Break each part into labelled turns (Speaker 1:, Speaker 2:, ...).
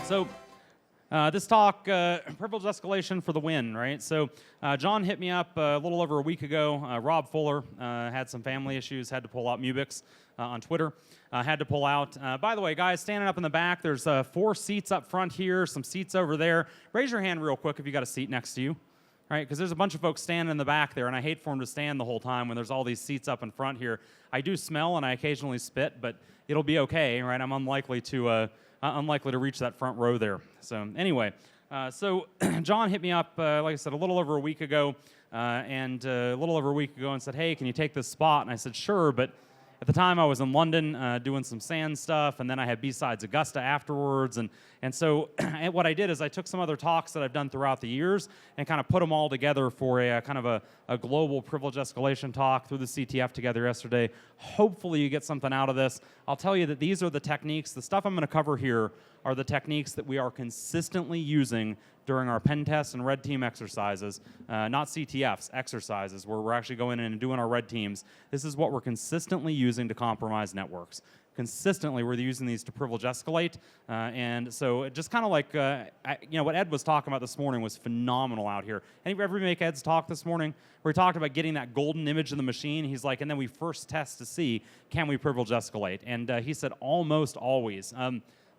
Speaker 1: So this talk, privilege escalation for the win, right? So John hit me up a little over a week ago. Rob Fuller had some family issues, had to pull out Mubix on Twitter. Had to pull out. By the way, guys, standing up in the back, there's 4 seats up front here, some seats over there. Raise your hand real quick if you got a seat next to you. Right, because there's a bunch of folks standing in the back there, and I hate for them to stand the whole time when there's all these seats up in front here. I do smell, and I occasionally spit, but it'll be okay, right? I'm unlikely to reach that front row there. So anyway, so John hit me up, like I said, a little over a week ago, and said, hey, can you take this spot? And I said, sure, but at the time I was in London doing some sand stuff, and then I had B-Sides Augusta afterwards, and so what I did is I took some other talks that I've done throughout the years and kind of put them all together for a kind of a global privilege escalation talk through the CTF together yesterday. Hopefully you get something out of this. I'll tell you that these are the techniques, the stuff I'm going to cover here are the techniques that we are consistently using during our pen tests and red team exercises, not CTFs, exercises, where we're actually going in and doing our red teams. This is what we're consistently using to compromise networks. Consistently, we're using these to privilege escalate, and so it just kind of like, what Ed was talking about this morning was phenomenal out here. Everybody make Ed's talk this morning, where he talked about getting that golden image of the machine. He's like, and then we first test to see, can we privilege escalate? And he said almost always.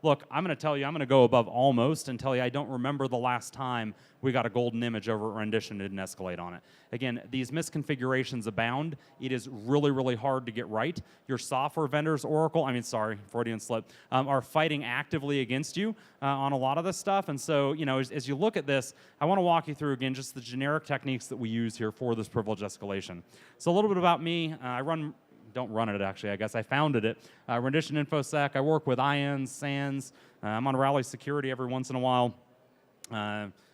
Speaker 1: Look, I'm going to tell you, I'm going to go above almost and tell you I don't remember the last time we got a golden image over at Rendition and didn't escalate on it. Again, these misconfigurations abound. It is really, really hard to get right. Your software vendors, Oracle, Freudian slip, are fighting actively against you on a lot of this stuff. And so, as you look at this, I want to walk you through, again, just the generic techniques that we use here for this privilege escalation. So a little bit about me. Don't run it, actually, I guess. I founded it. Rendition Infosec. I work with IANS, SANS. I'm on Rally Security every once in a while.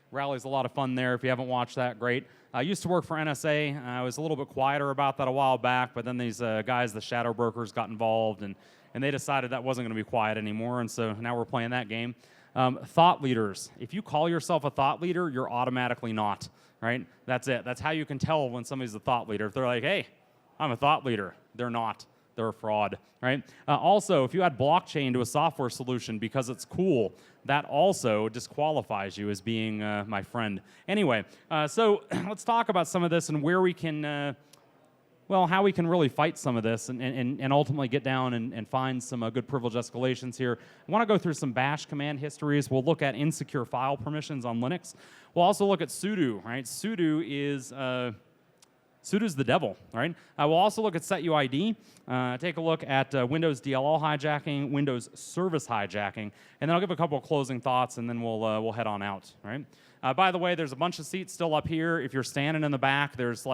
Speaker 1: Rally's a lot of fun there. If you haven't watched that, great. I used to work for NSA. I was a little bit quieter about that a while back, but then these guys, the shadow brokers, got involved, and they decided that wasn't going to be quiet anymore, and so now we're playing that game. Thought leaders. If you call yourself a thought leader, you're automatically not, right? That's it. That's how you can tell when somebody's a thought leader. If they're like, hey, I'm a thought leader. They're not. They're a fraud, right? Also, if you add blockchain to a software solution because it's cool, that also disqualifies you as being my friend. Anyway, so let's talk about some of this and where we can, how we can really fight some of this and ultimately get down and find some good privilege escalations here. I want to go through some bash command histories. We'll look at insecure file permissions on Linux. We'll also look at sudo, right? Sudo's the devil, right? We'll also look at setuid, take a look at Windows Dll Hijacking, Windows Service Hijacking, and then I'll give a couple of closing thoughts, and then we'll head on out, right? By the way, there's a bunch of seats still up here. If you're standing in the back, there's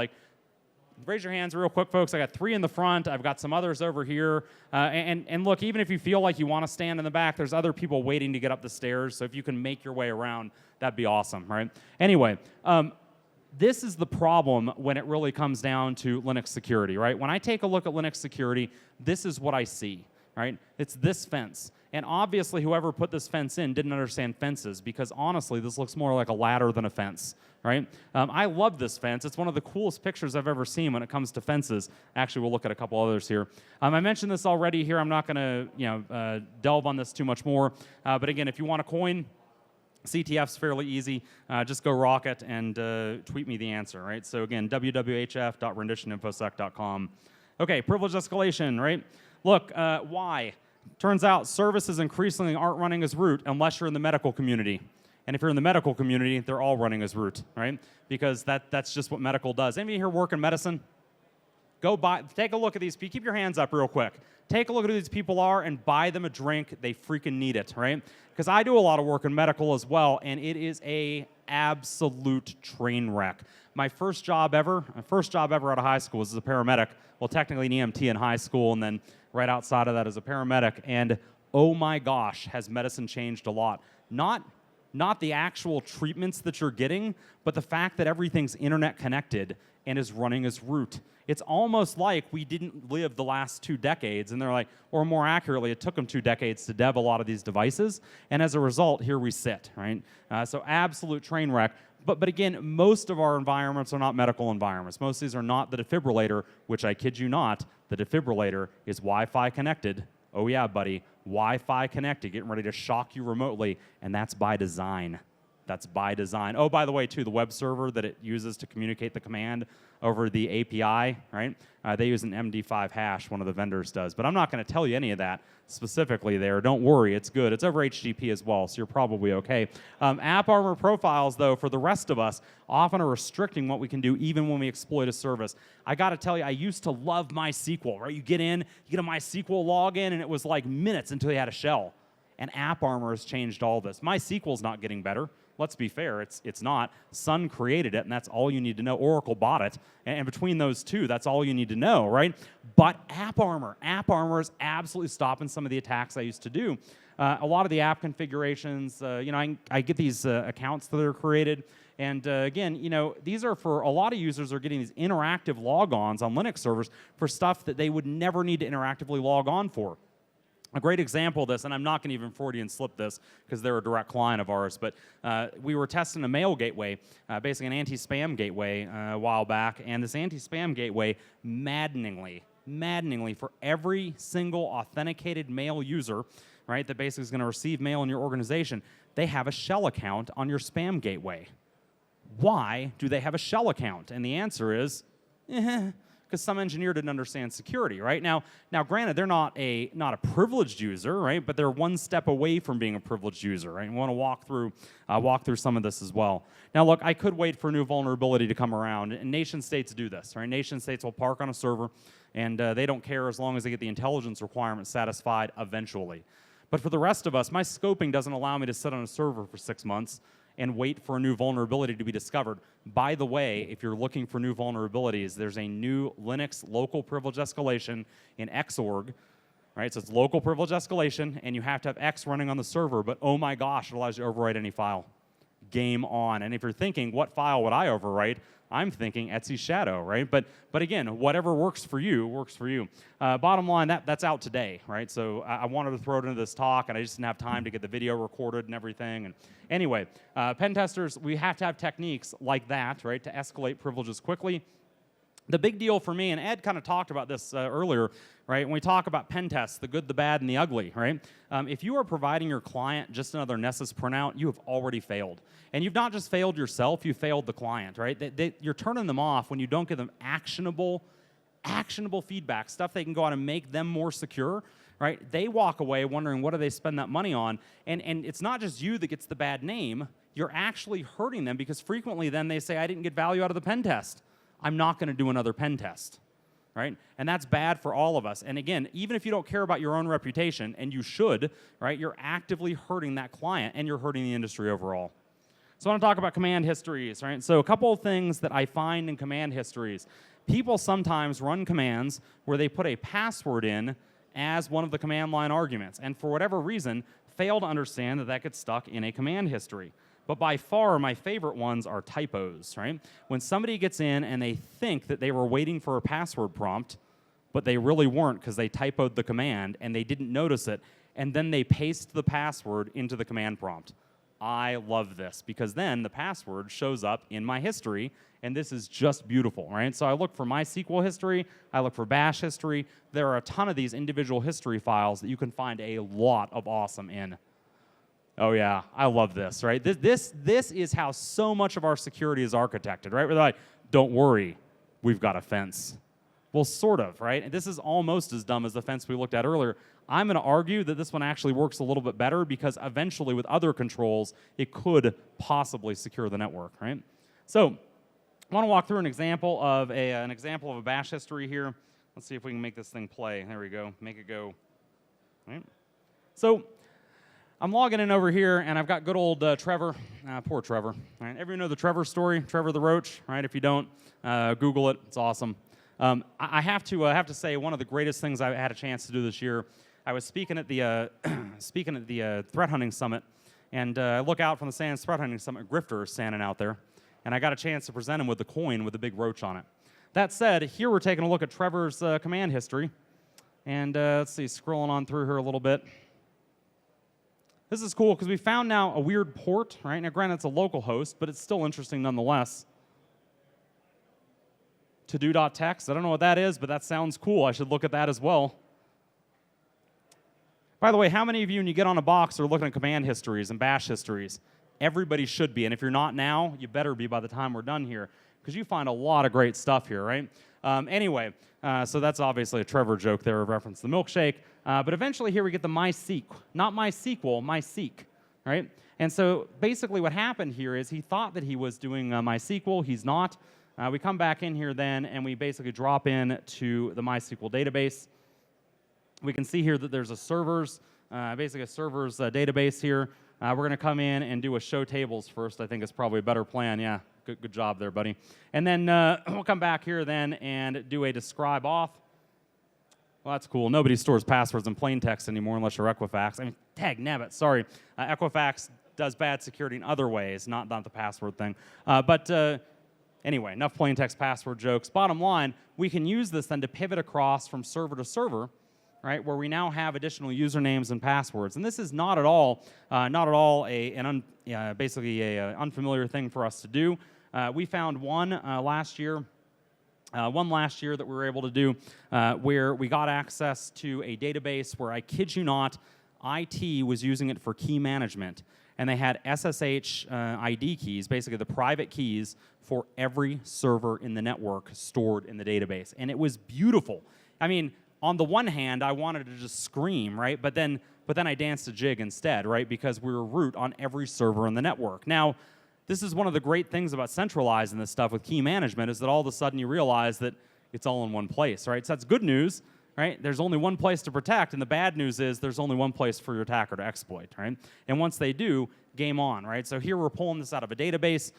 Speaker 1: raise your hands real quick, folks. I got 3 in the front. I've got some others over here. And look, even if you feel like you want to stand in the back, there's other people waiting to get up the stairs, so if you can make your way around, that'd be awesome, right? Anyway, this is the problem when it really comes down to Linux security, right? When I take a look at Linux security, this is what I see, right? It's this fence. And obviously, whoever put this fence in didn't understand fences, because honestly, this looks more like a ladder than a fence, right? I love this fence. It's one of the coolest pictures I've ever seen when it comes to fences. Actually, we'll look at a couple others here. I mentioned this already here. I'm not going to delve on this too much more. But again, if you want a coin, CTF's fairly easy. Just go rocket and tweet me the answer, right? So again, www.renditioninfosec.com. Okay, privilege escalation, right? Look, why? Turns out services increasingly aren't running as root unless you're in the medical community. And if you're in the medical community, they're all running as root, right? Because that's just what medical does. Any of you here work in medicine? Take a look at these people. Keep your hands up real quick. Take a look at who these people are and buy them a drink. They freaking need it, right? Because I do a lot of work in medical as well, and it is a absolute train wreck. My first job ever out of high school was as a paramedic. Well, technically an EMT in high school, and then right outside of that as a paramedic. And oh my gosh, has medicine changed a lot. Not the actual treatments that you're getting, but the fact that everything's internet connected and is running as root. It's almost like we didn't live the last 2 decades, and they're like, or more accurately, it took them 2 decades to dev a lot of these devices, and as a result, here we sit, right? So absolute train wreck. But again, most of our environments are not medical environments. Most of these are not the defibrillator, which I kid you not, the defibrillator is Wi-Fi connected Oh yeah, buddy, Wi-Fi connected, getting ready to shock you remotely, and that's by design. That's by design. Oh, by the way, too, the web server that it uses to communicate the command over the API, right? They use an MD5 hash, one of the vendors does. But I'm not going to tell you any of that specifically there. Don't worry, it's good. It's over HTTP as well, so you're probably okay. AppArmor profiles, though, for the rest of us, often are restricting what we can do even when we exploit a service. I got to tell you, I used to love MySQL, right? You get in, you get a MySQL login, and it was like minutes until you had a shell. And AppArmor has changed all this. MySQL's not getting better. Let's be fair, it's not. Sun created it, and that's all you need to know. Oracle bought it, and between those two, that's all you need to know, right? But AppArmor is absolutely stopping some of the attacks I used to do. A lot of the app configurations, I get these accounts that are created, and again, these are for a lot of users are getting these interactive logons on Linux servers for stuff that they would never need to interactively log on for. A great example of this, and I'm not going to even Freudian slip this because they're a direct client of ours, but we were testing a mail gateway, basically an anti-spam gateway a while back, and this anti-spam gateway, maddeningly, for every single authenticated mail user, right, that basically is going to receive mail in your organization, they have a shell account on your spam gateway. Why do they have a shell account? And the answer is, because some engineer didn't understand security, right? Now, granted, they're not a privileged user, right? But they're one step away from being a privileged user, right? And we want to walk through some of this as well. Now, look, I could wait for a new vulnerability to come around, and nation states do this, right? Nation states will park on a server, and they don't care as long as they get the intelligence requirements satisfied eventually. But for the rest of us, my scoping doesn't allow me to sit on a server for 6 months and wait for a new vulnerability to be discovered. By the way, if you're looking for new vulnerabilities, there's a new Linux local privilege escalation in Xorg, right? So it's local privilege escalation, and you have to have X running on the server, but oh my gosh, it allows you to overwrite any file. Game on. And if you're thinking, what file would I overwrite? I'm thinking Etsy Shadow, right? But again, whatever works for you, works for you. Bottom line, that's out today, right? So I wanted to throw it into this talk, and I just didn't have time to get the video recorded and everything. And anyway, pen testers, we have to have techniques like that, right, to escalate privileges quickly. The big deal for me, and Ed kind of talked about this earlier, right? When we talk about pen tests, the good, the bad, and the ugly, right? If you are providing your client just another Nessus printout, you have already failed. And you've not just failed yourself, you failed the client, right? You're turning them off when you don't give them actionable feedback, stuff they can go out and make them more secure, right? They walk away wondering what do they spend that money on, and it's not just you that gets the bad name, you're actually hurting them because frequently then they say, I didn't get value out of the pen test. I'm not going to do another pen test, right? And that's bad for all of us. And again, even if you don't care about your own reputation, and you should, right, you're actively hurting that client, and you're hurting the industry overall. So I want to talk about command histories, right? So a couple of things that I find in command histories. People sometimes run commands where they put a password in as one of the command line arguments, and for whatever reason, fail to understand that that gets stuck in a command history. But by far, my favorite ones are typos, right? When somebody gets in and they think that they were waiting for a password prompt, but they really weren't because they typoed the command and they didn't notice it, and then they paste the password into the command prompt. I love this because then the password shows up in my history, and this is just beautiful, right? So I look for MySQL history, I look for Bash history. There are a ton of these individual history files that you can find a lot of awesome in. Oh yeah, I love this, right? This is how so much of our security is architected, right? We're like, don't worry, we've got a fence. Well, sort of, right? And this is almost as dumb as the fence we looked at earlier. I'm going to argue that this one actually works a little bit better because eventually with other controls, it could possibly secure the network, right? So I want to walk through an example of a bash history here. Let's see if we can make this thing play. There we go. Make it go. All right. So I'm logging in over here, and I've got good old Trevor. Poor Trevor. All right. Everyone know the Trevor story? Trevor the Roach, right? If you don't, Google it. It's awesome. I have to say one of the greatest things I had a chance to do this year. I was speaking at the threat hunting summit, and I look out from the SANS threat hunting summit. Grifter is standing out there, and I got a chance to present him with the coin with the big roach on it. That said, here we're taking a look at Trevor's command history, and let's see, scrolling on through here a little bit. This is cool because we found now a weird port, right? Now, granted, it's a local host, but it's still interesting nonetheless. To-do.txt, I don't know what that is, but that sounds cool. I should look at that as well. By the way, how many of you, when you get on a box, are looking at command histories and bash histories? Everybody should be, and if you're not now, you better be by the time we're done here, because you find a lot of great stuff here, right? Anyway, so that's obviously a Trevor joke there, a reference to the milkshake. But eventually here we get the MySeq, not MySQL, MySeq, right? And so basically what happened here is he thought that he was doing MySQL. He's not. We come back in here then, and we basically drop in to the MySQL database. We can see here that there's a servers, basically a servers database here. We're going to come in and do a show tables first. I think it's probably a better plan. Yeah, good job there, buddy. And then we'll come back here then and do a describe auth. Well, that's cool. Nobody stores passwords in plain text anymore unless you're Equifax. I mean, tag nabbit, sorry. Equifax does bad security in other ways, not the password thing. Anyway, enough plain text password jokes. Bottom line, we can use this then to pivot across from server to server, right, where we now have additional usernames and passwords. And this is not at all basically an unfamiliar thing for us to do. We found one last year that we were able to do where we got access to a database where, I kid you not, IT was using it for key management. And they had SSH ID keys, basically the private keys for every server in the network stored in the database. And it was beautiful. I mean, on the one hand, I wanted to just scream, right? But then I danced a jig instead, right? Because we were root on every server in the network. Now, this is one of the great things about centralizing this stuff with key management, is that all of a sudden you realize that it's all in one place, right? So that's good news, right? There's only one place to protect, and the bad news is there's only one place for your attacker to exploit, right? And once they do, game on, right? So here we're pulling this out of a database.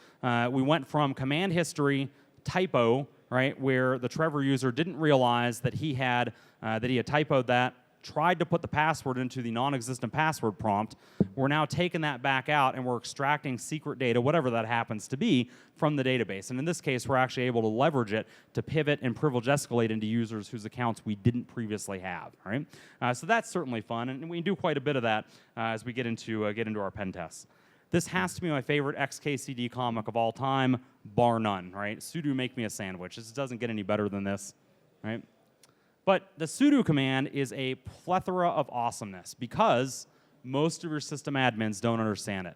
Speaker 1: We went from command history typo, right, where the Trevor user didn't realize that he had typoed that, tried to put the password into the non-existent password prompt. We're now taking that back out, and we're extracting secret data, whatever that happens to be, from the database. And in this case, we're actually able to leverage it to pivot and privilege escalate into users whose accounts we didn't previously have, right? So that's certainly fun, and we do quite a bit of that as we get into our pen tests. This has to be my favorite XKCD comic of all time, bar none, right? Sudo make me a sandwich. This doesn't get any better than this, right? But the sudo command is a plethora of awesomeness because most of your system admins don't understand it.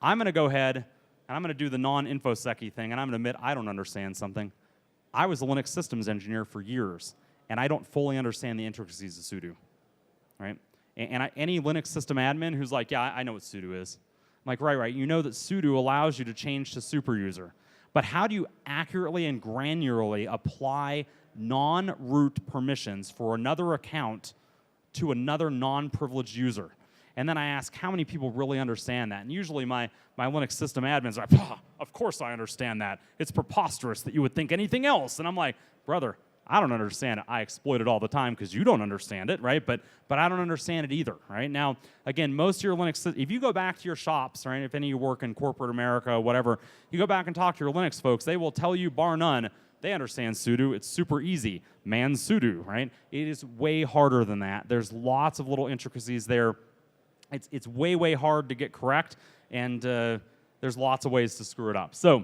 Speaker 1: I'm going to go ahead and I'm going to do the non-infosec-y thing, and I'm going to admit I don't understand something. I was a Linux systems engineer for years, and I don't fully understand the intricacies of sudo, right? And any Linux system admin who's like, yeah, I know what sudo is. I'm like, right, you know that sudo allows you to change to superuser. But how do you accurately and granularly apply non-root permissions for another account to another non-privileged user? And then I ask how many people really understand that. And usually my Linux system admins are like, of course I understand that. It's preposterous that you would think anything else. And I'm like, brother, I don't understand it. I exploit it all the time because you don't understand it, right? But I don't understand it either, right? Now, again, most of your Linux, if you go back to your shops, right, if any of you work in corporate America, whatever, you go back and talk to your Linux folks, they will tell you, bar none, they understand sudo. It's super easy. Man sudo, right? It is way harder than that. There's lots of little intricacies there. It's way hard to get correct, and there's lots of ways to screw it up. So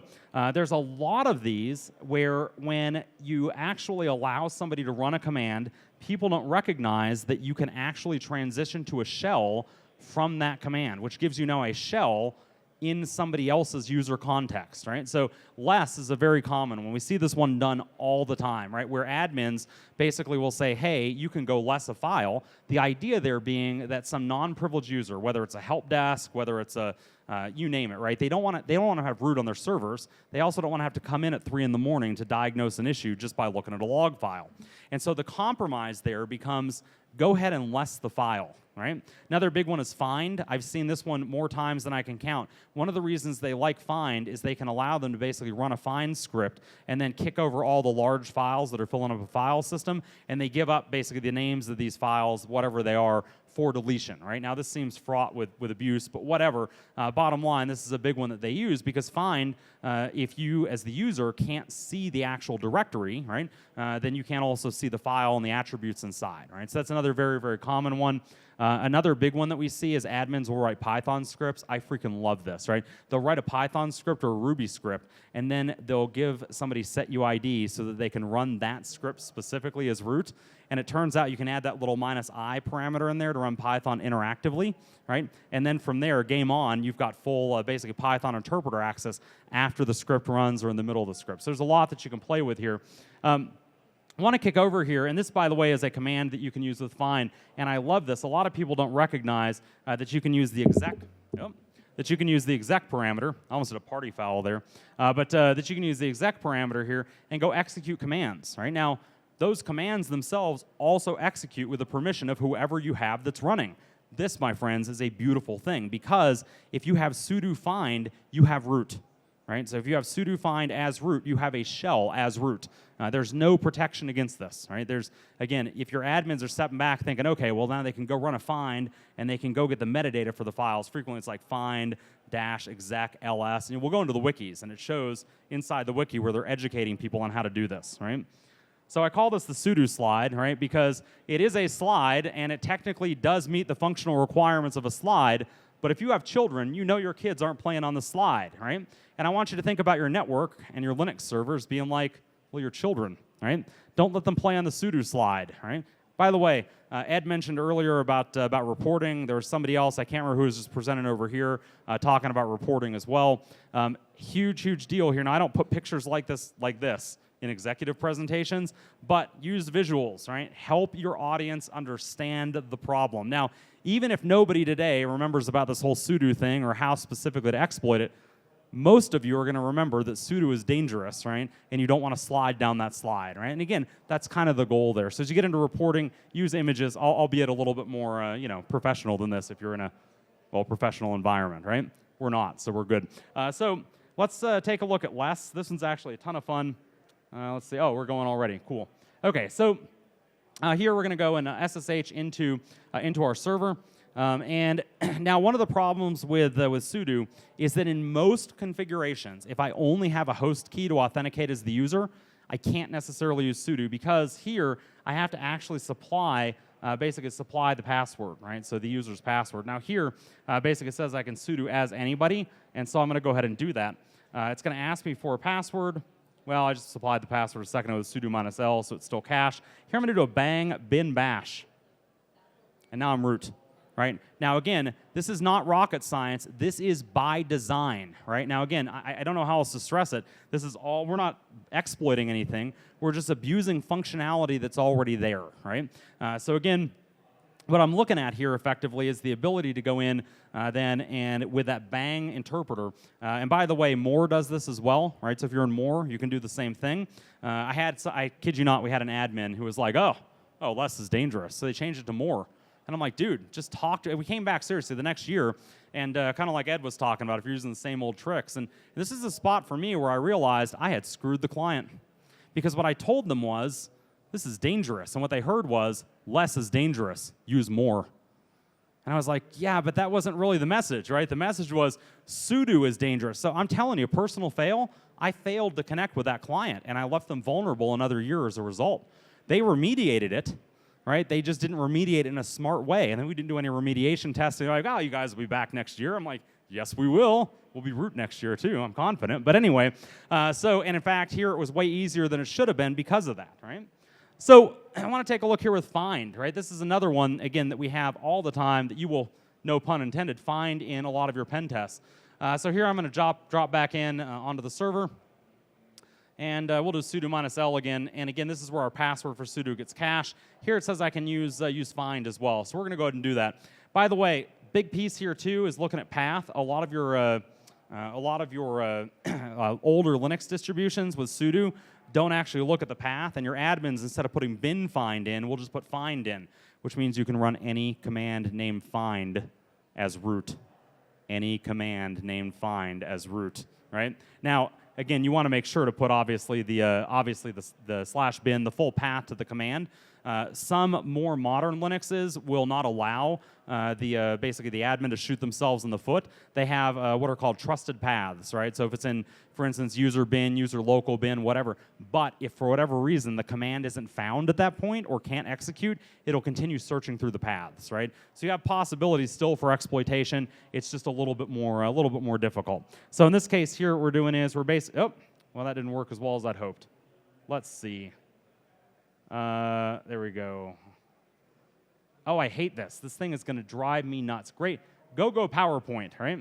Speaker 1: there's a lot of these where when you actually allow somebody to run a command, people don't recognize that you can actually transition to a shell from that command, which gives you now a shell in somebody else's user context, right? So less is a very common one. We see this one done all the time, right? Where admins basically will say, hey, you can go less a file. The idea there being that some non-privileged user, whether it's a help desk, whether it's a you name it, right? They don't want to have root on their servers. They also don't want to have to come in at 3 in the morning to diagnose an issue just by looking at a log file. And so the compromise there becomes go ahead and less the file, right? Another big one is find. I've seen this one more times than I can count. One of the reasons they like find is they can allow them to basically run a find script and then kick over all the large files that are filling up a file system, and they give up basically the names of these files, whatever they are, for deletion, right? Now, this seems fraught with abuse, but whatever. Bottom line, this is a big one that they use because find, if you, as the user, can't see the actual directory, right, then you can't also see the file and the attributes inside, right? So that's another very, very common one. Another big one that we see is admins will write Python scripts. I freaking love this, right? They'll write a Python script or a Ruby script, and then they'll give somebody setuid so that they can run that script specifically as root. And it turns out you can add that little -i parameter in there to run Python interactively, right? And then from there, game on, you've got full, basically Python interpreter access after the script runs or in the middle of the script. So there's a lot that you can play with here. I want to kick over here, and this, by the way, is a command that you can use with find, and I love this. A lot of people don't recognize that you can use the exec. That you can use the exec parameter. I almost did a party foul there, but that you can use the exec parameter here and go execute commands. Right now, those commands themselves also execute with the permission of whoever you have that's running. This, my friends, is a beautiful thing because if you have sudo find, you have root. Right? So if you have sudo find as root, you have a shell as root. There's no protection against this. Right? There's, again, if your admins are stepping back thinking, okay, well now they can go run a find and they can go get the metadata for the files. Frequently it's like find-exec ls, and we'll go into the wikis, and it shows inside the wiki where they're educating people on how to do this. Right? So I call this the sudo slide, right? Because it is a slide, and it technically does meet the functional requirements of a slide. But if you have children, you know your kids aren't playing on the slide, right? And I want you to think about your network and your Linux servers being like, well, your children, right? Don't let them play on the sudo slide, right? By the way, Ed mentioned earlier about reporting. There was somebody else, I can't remember who was just presenting over here, talking about reporting as well. Huge, huge deal here. Now, I don't put pictures like this in executive presentations, but use visuals, right? Help your audience understand the problem. Now, even if nobody today remembers about this whole sudo thing or how specifically to exploit it, most of you are going to remember that sudo is dangerous, right? And you don't want to slide down that slide, right? And again, that's kind of the goal there. So as you get into reporting, use images, albeit a little bit more, professional than this if you're in a, professional environment, right? We're not, so we're good. So let's take a look at less. This one's actually a ton of fun. Let's see. Oh, we're going already. Cool. Okay, so here we're going to go and SSH into our server. And now one of the problems with sudo is that in most configurations, if I only have a host key to authenticate as the user, I can't necessarily use sudo because here I have to actually basically supply the password, right? So the user's password. Now here, basically it says I can sudo as anybody, and so I'm going to go ahead and do that. It's going to ask me for a password. Well, I just supplied the password a second ago with sudo -l, so it's still cache. Here I'm going to do a bang bin bash, and now I'm root. Right? Now, again, this is not rocket science. This is by design. Right? Now, again, I don't know how else to stress it. This is all, we're not exploiting anything. We're just abusing functionality that's already there. Right? So again, what I'm looking at here effectively is the ability to go in then and with that bang interpreter. And by the way, more does this as well. Right? So if you're in more, you can do the same thing. I kid you not, we had an admin who was like, oh, less is dangerous. So they changed it to more. And I'm like, dude, just talk to. We came back seriously the next year, and kind of like Ed was talking about, if you're using the same old tricks. And this is a spot for me where I realized I had screwed the client. Because what I told them was, this is dangerous. And what they heard was, less is dangerous, use more. And I was like, yeah, but that wasn't really the message, right? The message was, sudo is dangerous. So I'm telling you, personal fail, I failed to connect with that client, and I left them vulnerable another year as a result. They remediated it. Right? They just didn't remediate in a smart way. And then we didn't do any remediation testing. They're like, oh, you guys will be back next year. I'm like, yes, we will. We'll be root next year, too. I'm confident. But anyway, and in fact, here it was way easier than it should have been because of that, right? So I want to take a look here with find, right? This is another one, again, that we have all the time that you will, no pun intended, find in a lot of your pen tests. So here I'm going to drop back in onto the server. And we'll do sudo -l again. And again, this is where our password for sudo gets cached. Here it says I can use find as well. So we're going to go ahead and do that. By the way, big piece here too is looking at path. A lot of your older Linux distributions with sudo don't actually look at the path. And your admins, instead of putting bin find in, will just put find in, which means you can run any command named find as root. Any command named find as root. Right? Now, again, you want to make sure to put obviously the /bin, the full path to the command. Some more modern Linuxes will not allow basically the admin to shoot themselves in the foot. They have what are called trusted paths, right? So if it's in, for instance, user bin, user local bin, whatever, but if for whatever reason the command isn't found at that point or can't execute, it'll continue searching through the paths, right? So you have possibilities still for exploitation. It's just a little bit more difficult. So in this case here, what we're doing is we're basically, oh, well, that didn't work as well as I'd hoped. Let's see. There we go. Oh, I hate this. This thing is going to drive me nuts. Great. Go PowerPoint, right?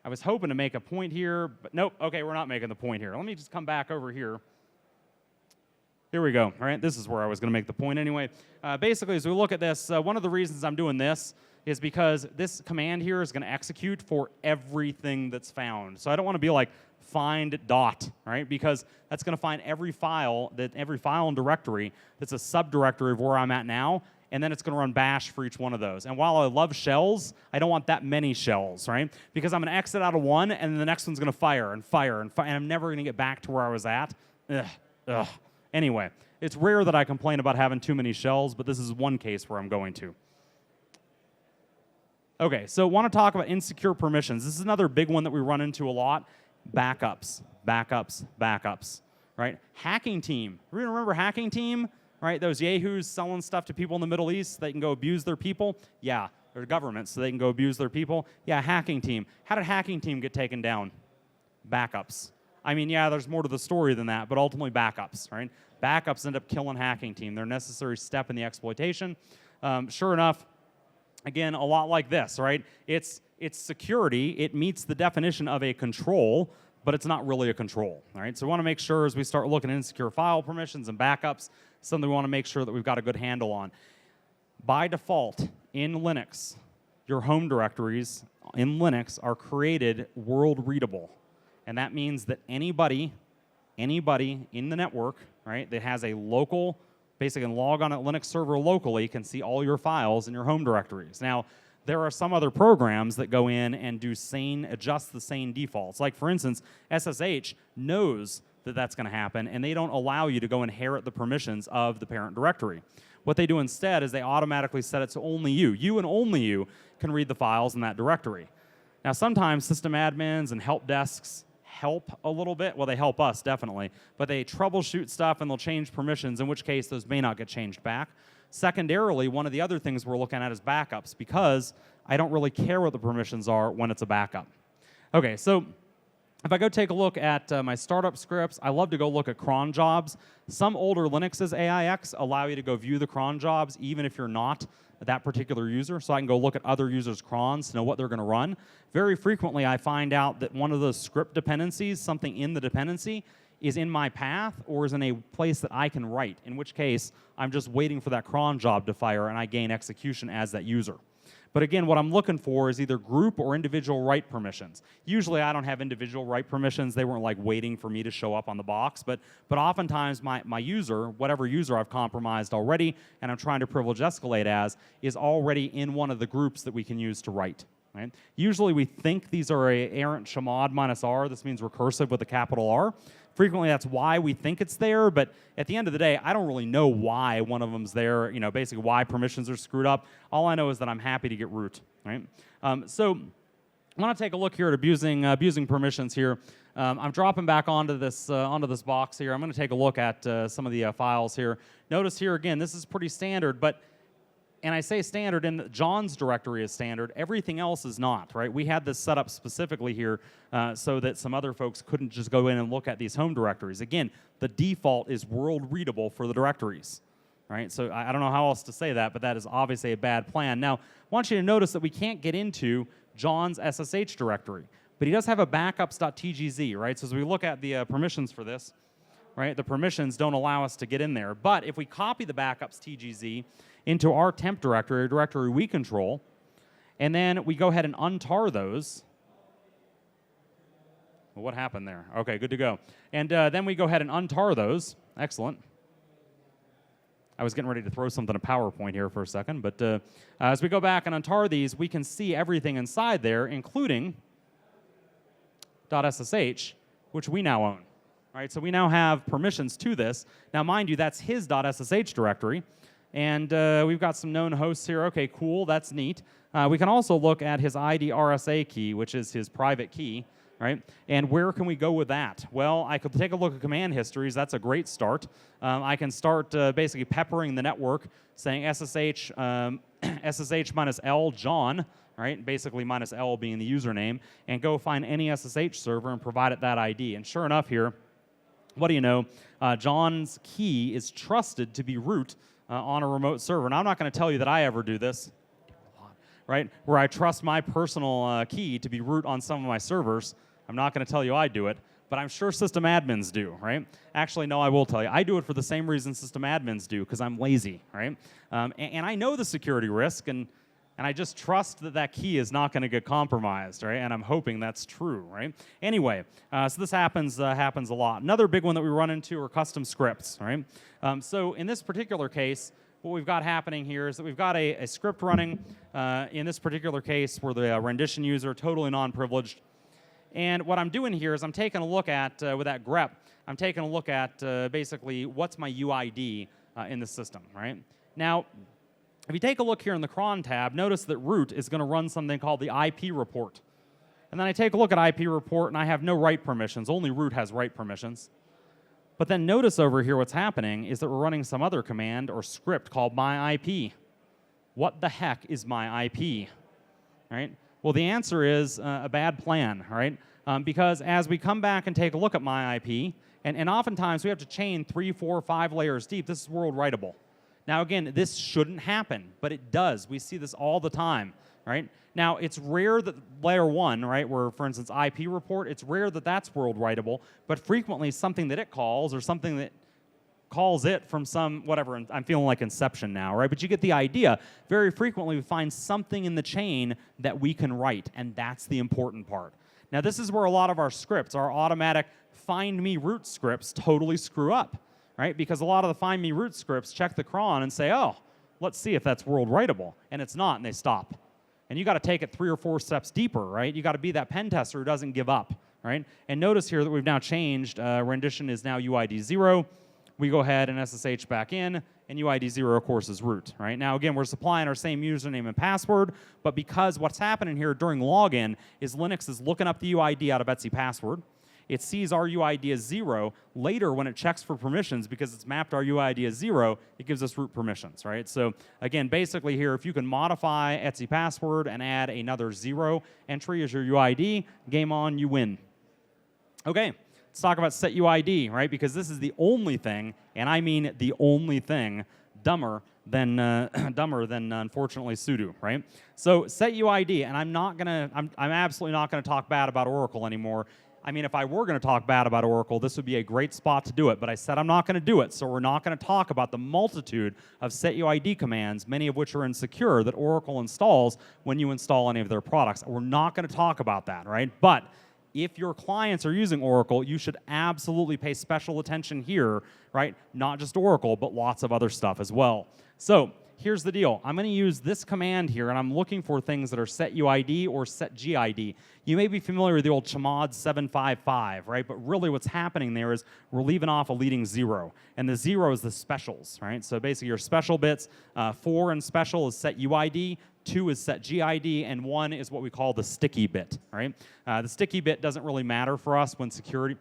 Speaker 1: I was hoping to make a point here, but nope. Okay, we're not making the point here. Let me just come back over here. Here we go, all right? This is where I was going to make the point anyway. Basically, as we look at this, one of the reasons I'm doing this is because this command here is going to execute for everything that's found. So I don't want to be like find dot, right? Because that's going to find every file and directory that's a subdirectory of where I'm at now, and then it's going to run bash for each one of those. And while I love shells, I don't want that many shells, right? Because I'm going to exit out of one, and then the next one's going to fire, and I'm never going to get back to where I was at. Ugh. Anyway, it's rare that I complain about having too many shells, but this is one case where I'm going to. Okay, so I want to talk about insecure permissions. This is another big one that we run into a lot. Backups, right? Hacking team. Remember Hacking team? Right, those yahoos selling stuff to people in the Middle East, they can go abuse their people? Yeah, they're governments, so they can go abuse their people. Yeah, Hacking team. How did Hacking team get taken down? Backups. I mean, yeah, there's more to the story than that, but ultimately backups, right? Backups end up killing Hacking team. They're a necessary step in the exploitation. Sure enough, again, a lot like this, right? It's security. It meets the definition of a control, but it's not really a control, all right? So we want to make sure as we start looking at insecure file permissions and backups, something we want to make sure that we've got a good handle on. By default, in Linux, your home directories in Linux are created world readable. And that means that anybody in the network, right, that has a local, basically can log on at Linux server locally, can see all your files in your home directories. Now, there are some other programs that go in and adjust the sane defaults. Like, for instance, SSH knows that that's going to happen, and they don't allow you to go inherit the permissions of the parent directory. What they do instead is they automatically set it so only you and only you, can read the files in that directory. Now, sometimes system admins and help desks help a little bit. Well, they help us, definitely. But they troubleshoot stuff, and they'll change permissions, in which case those may not get changed back. Secondarily, one of the other things we're looking at is backups, because I don't really care what the permissions are when it's a backup. Okay, so if I go take a look at my startup scripts, I love to go look at cron jobs. Some older Linuxes, AIX, allow you to go view the cron jobs even if you're not that particular user, so I can go look at other users' crons to know what they're going to run. Very frequently, I find out that one of those script dependencies, something in the dependency, is in my path or is in a place that I can write, in which case I'm just waiting for that cron job to fire and I gain execution as that user. But again, what I'm looking for is either group or individual write permissions. Usually I don't have individual write permissions. They weren't like waiting for me to show up on the box. But oftentimes my user, whatever user I've compromised already and I'm trying to privilege escalate as, is already in one of the groups that we can use to write. Right? Usually we think these are a errant chmod -r. This means recursive with a capital R. Frequently that's why we think it's there, but at the end of the day, I don't really know why one of them's there, basically why permissions are screwed up. All I know is that I'm happy to get root, right? So I want to take a look here at abusing permissions here. I'm dropping back onto this box here. I'm going to take a look at some of the files here. Notice here again, this is pretty standard, and I say standard in that John's directory is standard. Everything else is not, right? We had this set up specifically here so that some other folks couldn't just go in and look at these home directories. Again, the default is world readable for the directories, right? So I don't know how else to say that, but that is obviously a bad plan. Now, I want you to notice that we can't get into John's SSH directory, but he does have a backups.tgz, right? So as we look at the permissions for this, right, the permissions don't allow us to get in there. But if we copy the backups.tgz into our temp directory, a directory we control, and then we go ahead and untar those. Well, what happened there? Okay, good to go. And then we go ahead and untar those. Excellent. I was getting ready to throw something to PowerPoint here for a second, but as we go back and untar these, we can see everything inside there, including .ssh, which we now own. Right, so we now have permissions to this. Now, mind you, that's his .ssh directory. And we've got some known hosts here. Okay, cool, that's neat. We can also look at his ID RSA key, which is his private key, right? And where can we go with that? Well, I could take a look at command histories. That's a great start. I can start basically peppering the network, saying SSH, SSH minus L John, right? Basically minus L being the username, and go find any SSH server and provide it that ID. And sure enough here, what do you know? John's key is trusted to be root on a remote server. Now, I'm not going to tell you that I ever do this, right? Where I trust my personal key to be root on some of my servers. I'm not going to tell you I do it, but I'm sure system admins do, right? Actually, no, I will tell you. I do it for the same reason system admins do, because I'm lazy, right? And I know the security risk, and I just trust that that key is not going to get compromised, right? And I'm hoping that's true, right? Anyway, so this happens a lot. Another big one that we run into are custom scripts, right? So in this particular case, what we've got happening here is that we've got a script running. In this particular case, we're the rendition user, totally non-privileged. And what I'm doing here is I'm taking a look at, with that grep, I'm taking a look at basically what's my UID in the system, right? Now, if you take a look here in the cron tab, notice that root is going to run something called the IP report. And then I take a look at IP report, and I have no write permissions. Only root has write permissions. But then notice over here what's happening is that we're running some other command or script called my IP. What the heck is my IP? Right? Well, the answer is a bad plan, right? Because as we come back and take a look at my IP, and oftentimes we have to chain 3, 4, 5 layers deep, this is world writable. Now, again, this shouldn't happen, but it does. We see this all the time, right? Now, it's rare that layer 1, right, where, for instance, IP report, it's rare that that's world writable, but frequently something that it calls or something that calls it from some, whatever, and I'm feeling like Inception now, right? But you get the idea. Very frequently, we find something in the chain that we can write, and that's the important part. Now, this is where a lot of our scripts, our automatic find me root scripts, totally screw up. Right? Because a lot of the find me root scripts check the cron and say, oh, let's see if that's world writable. And it's not, and they stop. And you got to take it 3 or 4 steps deeper, right? You got to be that pen tester who doesn't give up, right? And notice here that we've now changed. Rendition is now UID 0. We go ahead and SSH back in, and UID 0, of course, is root, right? Now, again, we're supplying our same username and password, but because what's happening here during login is Linux is looking up the UID out of Etsy password. It sees our UID as 0. Later, when it checks for permissions, because it's mapped our UID as 0, it gives us root permissions, right? So again, basically here, if you can modify Etsy password and add another 0 entry as your UID, game on, you win. Okay, let's talk about set UID, right? Because this is the only thing, and I mean the only thing, dumber than unfortunately sudo, right? So set UID, and I'm absolutely not gonna talk bad about Oracle anymore. I mean, if I were going to talk bad about Oracle, this would be a great spot to do it, but I said I'm not going to do it, so we're not going to talk about the multitude of setuid commands, many of which are insecure, that Oracle installs when you install any of their products. We're not going to talk about that, right? But if your clients are using Oracle, you should absolutely pay special attention here, right? Not just Oracle, but lots of other stuff as well. So here's the deal. I'm going to use this command here, and I'm looking for things that are setuid or setgid. You may be familiar with the old chmod 755, right? But really what's happening there is we're leaving off a leading 0. And the 0 is the specials, right? So basically your special bits, 4 in special is setuid, 2 is setgid, and 1 is what we call the sticky bit, right? The sticky bit doesn't really matter for us when security...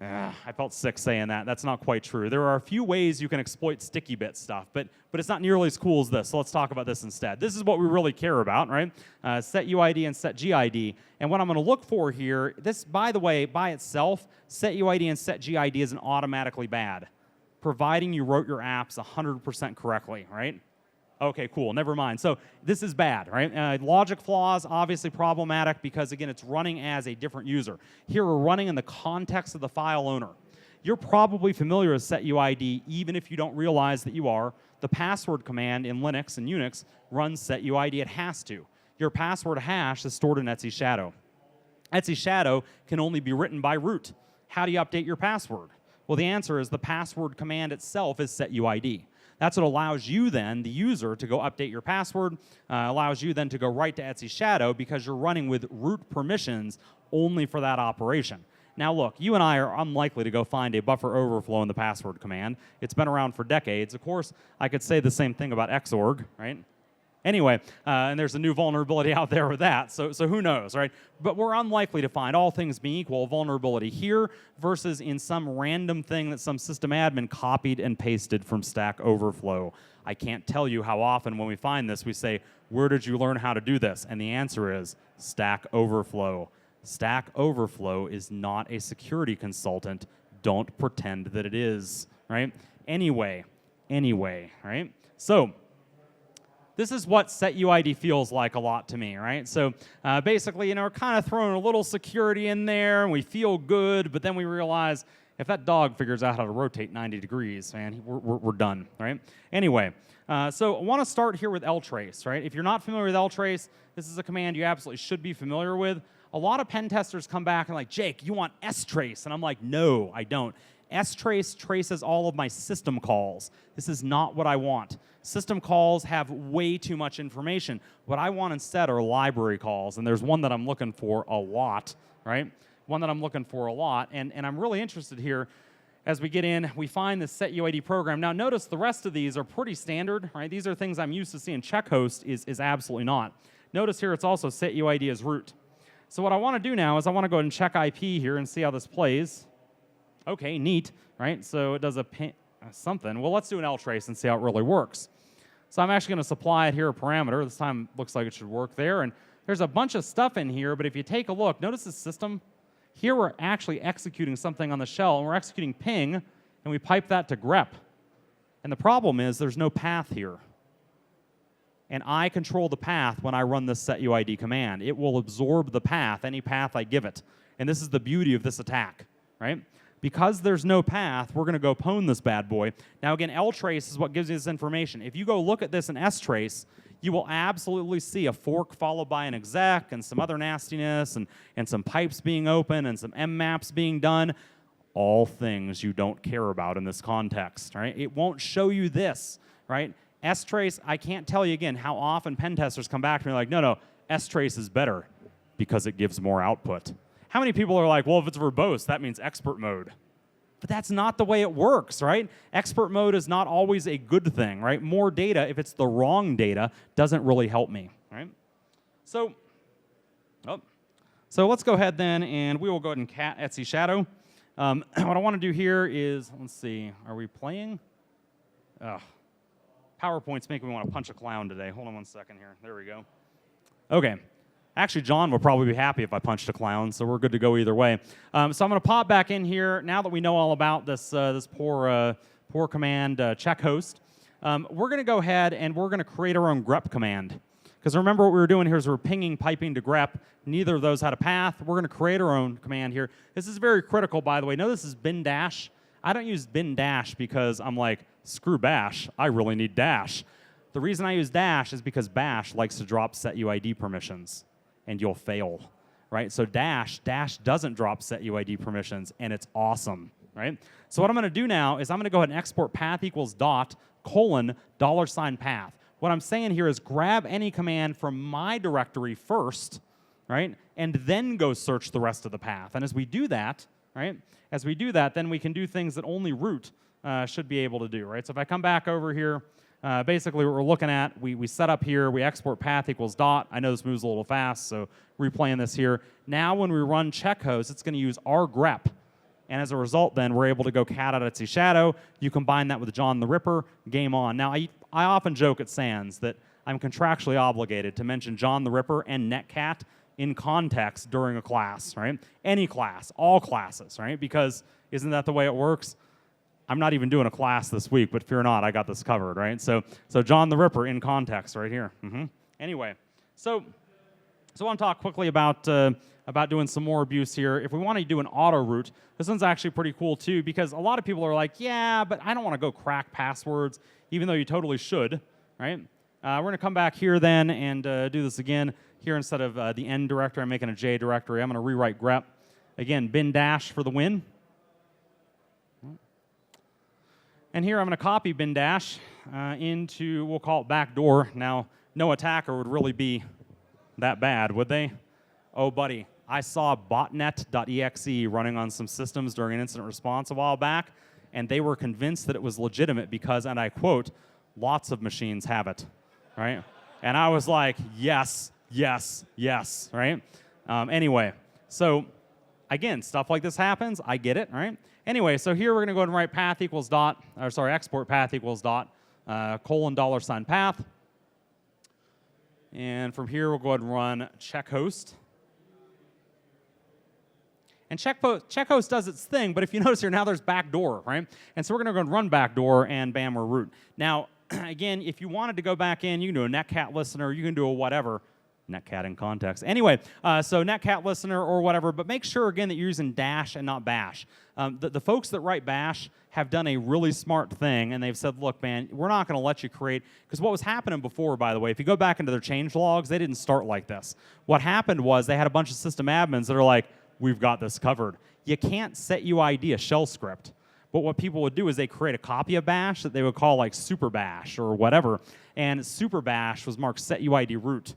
Speaker 1: I felt sick saying that. That's not quite true. There are a few ways you can exploit sticky bit stuff, but it's not nearly as cool as this, so let's talk about this instead. This is what we really care about, right? Setuid and setgid. And what I'm going to look for here, this, by the way, by itself, setuid and setgid isn't automatically bad, providing you wrote your apps 100% correctly, right? Okay, cool, never mind. So this is bad, right? Logic flaws, obviously problematic because, again, it's running as a different user. Here we're running in the context of the file owner. You're probably familiar with setuid, even if you don't realize that you are. The password command in Linux and Unix runs setuid. It has to. Your password hash is stored in Etsy Shadow. Etsy Shadow can only be written by root. How do you update your password? Well, the answer is the password command itself is setuid. That's what allows you then, the user, to go update your password, allows you then to go right to Etsy Shadow because you're running with root permissions only for that operation. Now look, you and I are unlikely to go find a buffer overflow in the password command. It's been around for decades. Of course, I could say the same thing about xorg, right? Anyway, and there's a new vulnerability out there with that, so who knows, right? But we're unlikely to find, all things being equal, a vulnerability here versus in some random thing that some system admin copied and pasted from Stack Overflow. I can't tell you how often when we find this, we say, where did you learn how to do this? And the answer is Stack Overflow. Stack Overflow is not a security consultant. Don't pretend that it is, right? Anyway, right? So this is what setuid feels like a lot to me, right? So basically, you know, we're kind of throwing a little security in there, and we feel good, but then we realize if that dog figures out how to rotate 90 degrees, man, we're done, right? Anyway, so I want to start here with ltrace, right? If you're not familiar with ltrace, this is a command you absolutely should be familiar with. A lot of pen testers come back and like, Jake, you want strace? And I'm like, no, I don't. strace traces all of my system calls. This is not what I want. System calls have way too much information. What I want instead are library calls, and there's one that I'm looking for a lot, right? One that I'm looking for a lot, and I'm really interested here. As we get in, we find the setuid program. Now notice the rest of these are pretty standard, right? These are things I'm used to seeing. Checkhost is absolutely not. Notice here it's also setuid as root. So what I want to do now is I want to go ahead and check IP here and see how this plays. Okay, neat, right? So it does a something. Well, let's do an ltrace and see how it really works. So I'm actually going to supply it here a parameter. This time looks like it should work there. And there's a bunch of stuff in here, but if you take a look, notice the system. Here we're actually executing something on the shell, and we're executing ping, and we pipe that to grep. And the problem is there's no path here. And I control the path when I run this setuid command. It will absorb the path, any path I give it. And this is the beauty of this attack, right? Because there's no path, we're going to go pwn this bad boy. Now again, ltrace is what gives you this information. If you go look at this in strace, you will absolutely see a fork followed by an exec and some other nastiness and some pipes being open and some mmaps being done. All things you don't care about in this context, right? It won't show you this, right? strace, I can't tell you again how often pen testers come back to me like, no, strace is better because it gives more output. How many people are like, well, if it's verbose, that means expert mode? But that's not the way it works, right? Expert mode is not always a good thing, right? More data, if it's the wrong data, doesn't really help me, right? So let's go ahead then, and we will go ahead and cat Etsy shadow. What I want to do here is, let's see, are we playing? PowerPoint's making me want to punch a clown today. Hold on one second here. There we go. Okay. Actually, John will probably be happy if I punched a clown, so we're good to go either way. So I'm going to pop back in here now that we know all about this this poor command check host. We're going to go ahead and we're going to create our own grep command. Because remember what we were doing here is we're pinging, piping to grep. Neither of those had a path. We're going to create our own command here. This is very critical, by the way. Notice this is bin dash. I don't use bin dash because I'm like, screw bash. I really need dash. The reason I use dash is because bash likes to drop setuid permissions, and you'll fail, right? So dash doesn't drop setuid permissions, and it's awesome, right? So what I'm going to do now is I'm going to go ahead and export path equals dot colon $path. What I'm saying here is grab any command from my directory first, right, and then go search the rest of the path. And as we do that, right, then we can do things that only root should be able to do, right? So if I come back over here, basically what we're looking at, we set up here, we export path equals dot. I know this moves a little fast, so replaying this here. Now when we run checkhost, it's going to use our grep. And as a result, then, we're able to go cat out Etsy shadow. You combine that with John the Ripper, game on. Now, I often joke at SANS that I'm contractually obligated to mention John the Ripper and netcat in context during a class, right? Any class, all classes, right? Because isn't that the way it works? I'm not even doing a class this week, but fear not, I got this covered, right? So John the Ripper in context right here. Anyway, so I want to talk quickly about doing some more abuse here. If we want to do an auto root, this one's actually pretty cool too, because a lot of people are like, yeah, but I don't want to go crack passwords, even though you totally should, right? We're going to come back here then and do this again. Here, instead of the N directory, I'm making a J directory. I'm going to rewrite grep. Again, bin dash for the win. And here I'm going to copy bin dash into, we'll call it backdoor. Now, no attacker would really be that bad, would they? Oh, buddy, I saw botnet.exe running on some systems during an incident response a while back, and they were convinced that it was legitimate because, and I quote, lots of machines have it, right? And I was like, yes, yes, yes, right? Anyway, so again, stuff like this happens. I get it, right? Anyway, so here we're going to go ahead and write path equals dot, or sorry, export path equals dot, colon $ path. And from here, we'll go ahead and run check host. And check host does its thing, but if you notice here, now there's backdoor, right? And so we're going to go and run backdoor, and bam, we're root. Now, again, if you wanted to go back in, you can do a netcat listener, you can do a whatever. Netcat in context. Anyway, so netcat listener or whatever, but make sure, again, that you're using dash and not bash. The folks that write bash have done a really smart thing, and they've said, look, man, we're not going to let you create, because what was happening before, by the way, if you go back into their change logs, they didn't start like this. What happened was they had a bunch of system admins that are like, we've got this covered. You can't set UID a shell script. But what people would do is they create a copy of bash that they would call like super bash or whatever, and super bash was marked set UID root.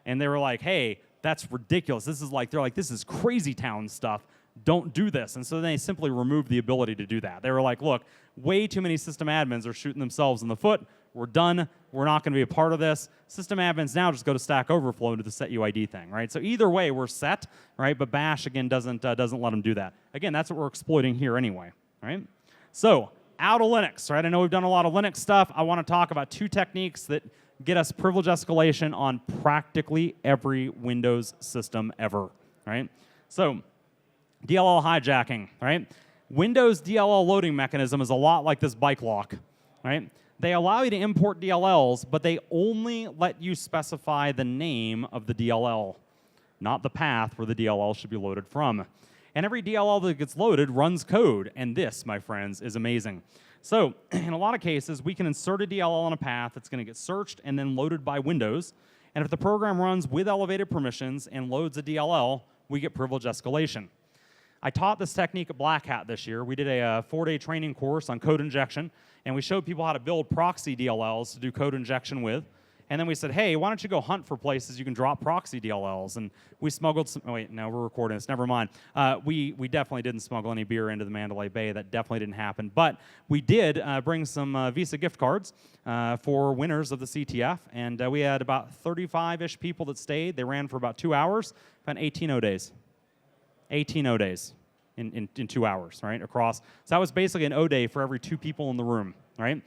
Speaker 1: And they were like, hey, that's ridiculous. This is like, they're like, this is crazy town stuff. Don't do this. And so they simply removed the ability to do that. They were like, look, way too many system admins are shooting themselves in the foot. We're done. We're not going to be a part of this. System admins now just go to Stack Overflow to the set UID thing, right? So either way, we're set, right? But bash, again, doesn't let them do that. Again, that's what we're exploiting here anyway, right? So out of Linux, right? I know we've done a lot of Linux stuff. I want to talk about two techniques that get us privilege escalation on practically every Windows system ever, right? So Dll hijacking, right? Windows DLL loading mechanism is a lot like this bike lock, right? They allow you to import DLLs, but they only let you specify the name of the DLL, not the path where the DLL should be loaded from. And every DLL that gets loaded runs code, and this, my friends, is amazing. So in a lot of cases, we can insert a DLL on a path that's going to get searched and then loaded by Windows. And if the program runs with elevated permissions and loads a DLL, we get privilege escalation. I taught this technique at Black Hat this year. We did a 4-day training course on code injection, and we showed people how to build proxy DLLs to do code injection with. And then we said, hey, why don't you go hunt for places you can drop proxy DLLs? And we smuggled some, oh wait, no, we're recording this, never mind. We definitely didn't smuggle any beer into the Mandalay Bay. That definitely didn't happen. But we did bring some Visa gift cards for winners of the CTF. And we had about 35-ish people that stayed. They ran for about 2 hours, about 18 O-days. 18 O-days in 2 hours, right, across. So that was basically an O-day for every 2 people in the room. Right?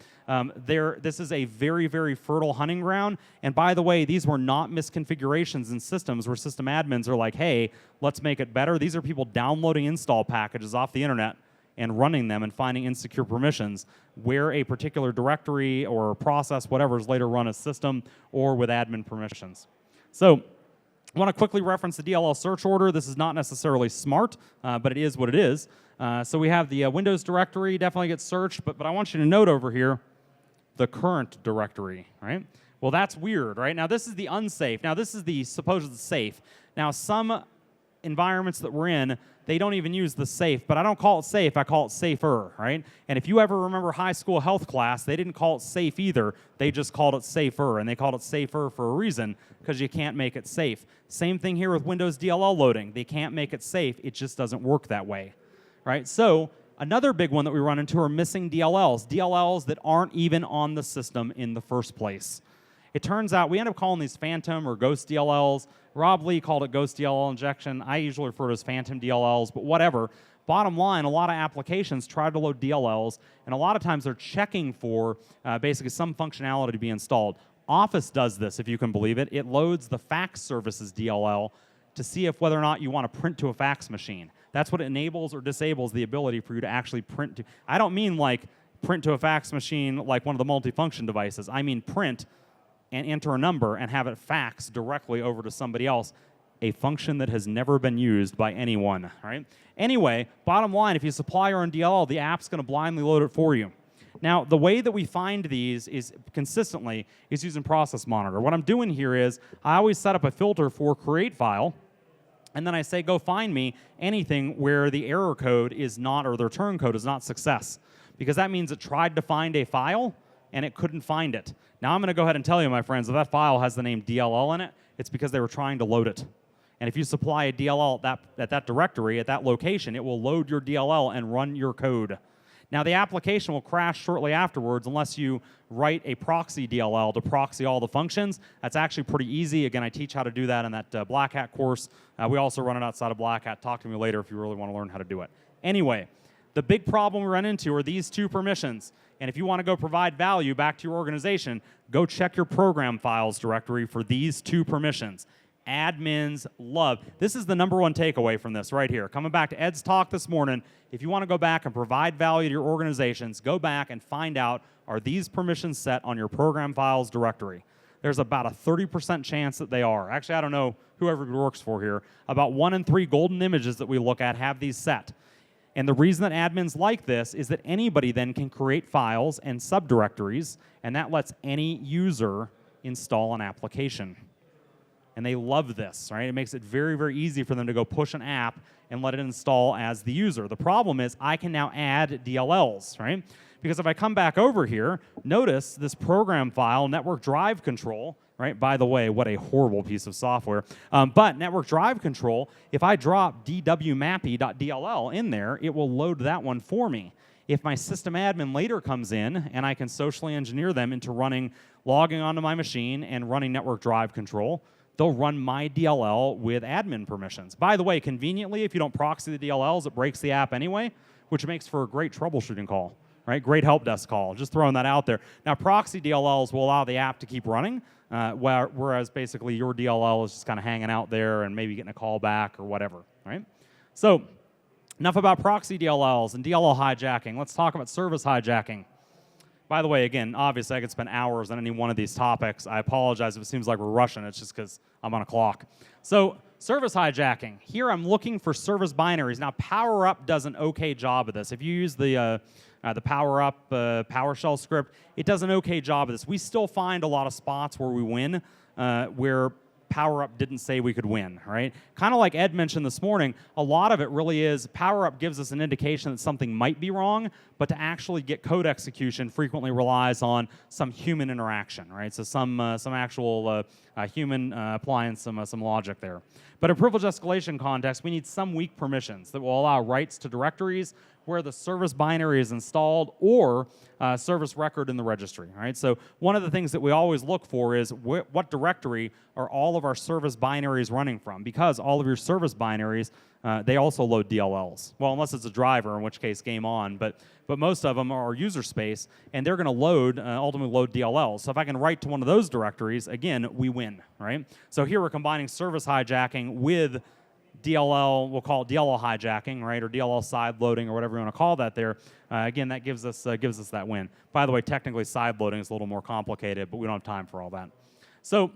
Speaker 1: This is a very, very fertile hunting ground. And by the way, these were not misconfigurations in systems where system admins are like, hey, let's make it better. These are people downloading install packages off the internet and running them and finding insecure permissions where a particular directory or process, whatever, is later run as system or with admin permissions. So I want to quickly reference the Dll Search Order. This is not necessarily smart, but it is what it is. So we have the Windows directory definitely gets searched, but I want you to note over here the current directory, right? Well, that's weird, right? Now, this is the unsafe. Now, this is the supposed safe. Now, some environments that we're in, they don't even use the safe, but I don't call it safe, I call it safer, right? And if you ever remember high school health class, they didn't call it safe either, they just called it safer, and they called it safer for a reason, because you can't make it safe. Same thing here with Windows DLL loading. They can't make it safe, it just doesn't work that way, right? So another big one that we run into are missing DLLs, DLLs that aren't even on the system in the first place. It turns out we end up calling these phantom or ghost DLLs. Rob Lee called it ghost DLL injection. I usually refer to it as phantom DLLs, but whatever. Bottom line, a lot of applications try to load DLLs, and a lot of times they're checking for basically some functionality to be installed. Office does this, if you can believe it. It loads the fax services DLL to see if whether or not you want to print to a fax machine. That's what enables or disables the ability for you to actually print to. I don't mean like print to a fax machine like one of the multifunction devices. I mean print and enter a number and have it fax directly over to somebody else, a function that has never been used by anyone, right? Anyway, bottom line, if you supply your own DLL, the app's going to blindly load it for you. Now, the way that we find these is consistently is using Process Monitor. What I'm doing here is I always set up a filter for create file, and then I say go find me anything where the error code is not, or the return code is not success, because that means it tried to find a file and it couldn't find it. Now I'm going to go ahead and tell you, my friends, if that file has the name DLL in it, it's because they were trying to load it. And if you supply a DLL at that directory, at that location, it will load your DLL and run your code. Now, the application will crash shortly afterwards unless you write a proxy DLL to proxy all the functions. That's actually pretty easy. Again, I teach how to do that in that Black Hat course. We also run it outside of Black Hat. Talk to me later if you really want to learn how to do it. Anyway, the big problem we run into are these two permissions. And if you want to go provide value back to your organization, go check your program files directory for these two permissions. Admins love. This is the #1 takeaway from this right here. Coming back to Ed's talk this morning, if you want to go back and provide value to your organizations, go back and find out, are these permissions set on your program files directory? There's about a 30% chance that they are. Actually, I don't know who everybody works for here. About 1 in 3 golden images that we look at have these set. And the reason that admins like this is that anybody then can create files and subdirectories, and that lets any user install an application. And they love this, right? It makes it very, very easy for them to go push an app and let it install as the user. The problem is I can now add DLLs, right? Because if I come back over here, notice this program file, network drive control, right? By the way, what a horrible piece of software. But network drive control, if I drop dwmappy.dll in there, it will load that one for me. If my system admin later comes in and I can socially engineer them into logging onto my machine and running network drive control, they'll run my DLL with admin permissions. By the way, conveniently, if you don't proxy the DLLs, it breaks the app anyway, which makes for a great troubleshooting call, right? Great help desk call. Just throwing that out there. Now, proxy DLLs will allow the app to keep running, whereas basically your DLL is just kind of hanging out there and maybe getting a call back or whatever, right? So, enough about proxy DLLs and Dll hijacking. Let's talk about service hijacking. By the way, again, obviously I could spend hours on any one of these topics. I apologize if it seems like we're rushing. It's just because I'm on a clock. So, service hijacking. Here I'm looking for service binaries. Now, PowerUp does an okay job of this. If you use the PowerUp PowerShell script, it does an okay job of this. We still find a lot of spots where we win, where PowerUp didn't say we could win, right? Kind of like Ed mentioned this morning, a lot of it really is PowerUp gives us an indication that something might be wrong, but to actually get code execution frequently relies on some human interaction, right? So some actual human applying some logic there. But in privilege escalation context, we need some weak permissions that will allow writes to directories where the service binary is installed or service record in the registry, right? So one of the things that we always look for is what directory are all of our service binaries running from? Because all of your service binaries, they also load DLLs. Well, unless it's a driver, in which case game on, but most of them are user space, and they're going to ultimately load DLLs. So if I can write to one of those directories, again, we win, right? So here we're combining service hijacking with DLL, we'll call it Dll hijacking, right, or DLL side loading, or whatever you want to call that there. Again, that gives us that win. By the way, technically side loading is a little more complicated, but we don't have time for all that. So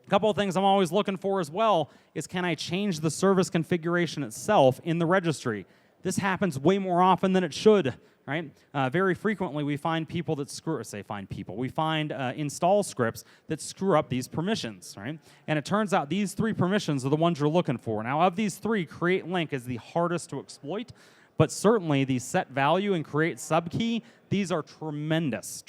Speaker 1: a couple of things I'm always looking for as well is, can I change the service configuration itself in the registry? This happens way more often than it should, right? Very frequently we find people that we find install scripts that screw up these permissions, right? And it turns out these 3 permissions are the ones you're looking for. Now, of these 3, create link is the hardest to exploit, but certainly the set value and create subkey, these are tremendous,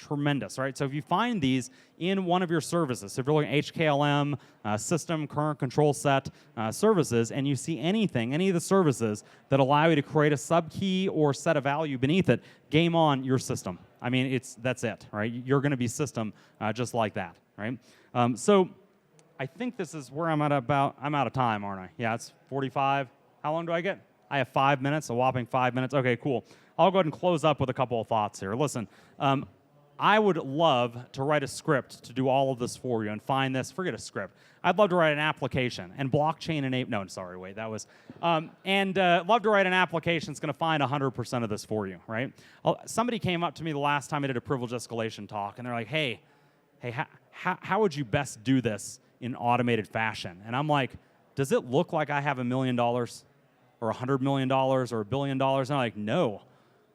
Speaker 1: right? So if you find these in one of your services, so if you're looking at HKLM, system, current control set services, and you see any of the services that allow you to create a subkey or set a value beneath it, game on your system. I mean, that's it, right? You're going to be system just like that, right? So I think this is where I'm out of time, aren't I? Yeah, it's 45. How long do I get? I have 5 minutes, a whopping 5 minutes. Okay, cool. I'll go ahead and close up with a couple of thoughts here. Listen, I would love to write a script to do all of this for you and find this. Forget a script. I'd love to write an application and blockchain enable. No, sorry, wait, that was. Love to write an application that's going to find 100% of this for you, right? Somebody came up to me the last time I did a privilege escalation talk, and they're like, hey, how would you best do this in automated fashion? And I'm like, does it look like I have $1 million? Or $100 million or $1 billion? And I'm like, no.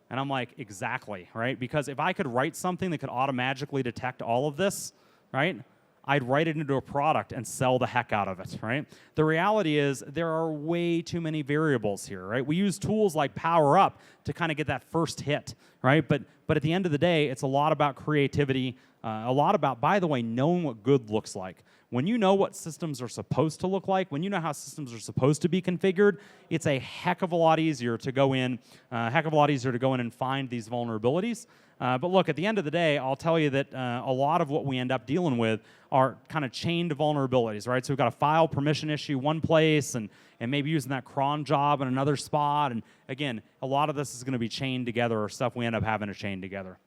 Speaker 1: And I'm like, exactly, right? Because if I could write something that could automatically detect all of this, right, I'd write it into a product and sell the heck out of it, right? The reality is there are way too many variables here, right? We use tools like PowerUp to kind of get that first hit, right? But at the end of the day, it's a lot about creativity, a lot about, by the way, knowing what good looks like. when you know what systems are supposed to look like, when you know how systems are supposed to be configured, it's a heck of a lot easier to go in, and find these vulnerabilities. But look, at the end of the day, I'll tell you that a lot of what we end up dealing with are kind of chained vulnerabilities, right? So we've got a file permission issue one place, and maybe using that cron job in another spot. And again, a lot of this is going to be chained together, or stuff we end up having to chain together.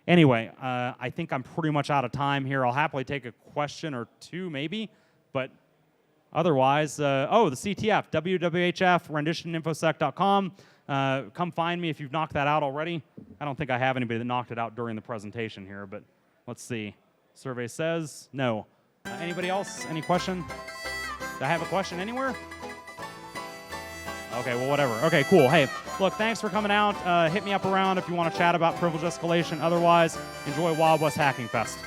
Speaker 1: Anyway, I think I'm pretty much out of time here. I'll happily take a question or two, maybe, but otherwise, the CTF, WWHF, renditioninfosec.com. Come find me if you've knocked that out already. I don't think I have anybody that knocked it out during the presentation here, but let's see. Survey says no. Anybody else? Any question? Do I have a question anywhere? Okay, well, whatever. Okay, cool. Hey, look, thanks for coming out. Hit me up around if you want to chat about privilege escalation. Otherwise, enjoy Wild West Hacking Fest.